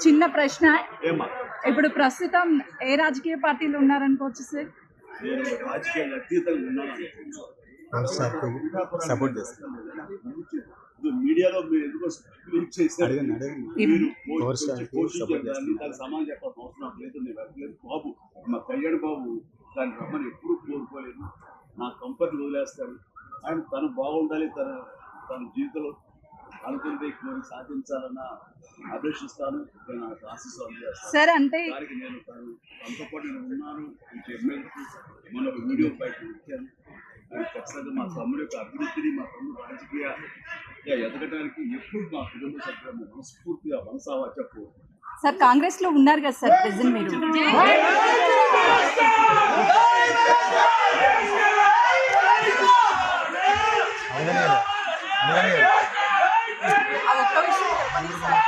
చిన్న ప్రశ్న, ఇప్పుడు ప్రస్తుతం ఏ రాజకీయ పార్టీలు ఉన్నారనుకోవచ్చు సార్? రాజకీయాలు అతీతంగా ఉన్నాను, సపోర్ట్ చేస్తాను. మీడియాలో మీరు ఎందుకు చేశారు? మీరు అడగండి. దానికి సమానం చెప్పాల్సిన అవసరం లేదు. నేను వెళ్ళలేదు బాబు, మా కళ్యాణ్ బాబు దాన్ని రమ్మని ఎప్పుడు కోరుకోలేదు. నా కంఫర్ట్ వదిలేస్తాడు. ఆయన తను బాగుండాలి, తన జీవితంలో అనుకుంటే కోరి సాధించాలన్న అభిలషిస్తాను. నేను ఆశిస్తూ సార్ అంటే దానికి నేను తనతో పాటు నేను ఉన్నాను. ఎమ్మెల్యేకి మన ఒక వీడియో బయట ఇచ్చాను. ఖచ్చితంగా మా తమ్ముడు యొక్క అభివృద్ధిని, మా తమ్ముడు రాజకీయ ఎదగడానికి ఎప్పుడు మా కుటుంబ సభ్యులను మనస్ఫూర్తిగా మనసావా చెప్పు. సార్ కాంగ్రెస్ లో ఉన్నారు కదా సార్ ప్రెసెంట్ మీరు? ఒక్క విషయం చెప్పండి సార్.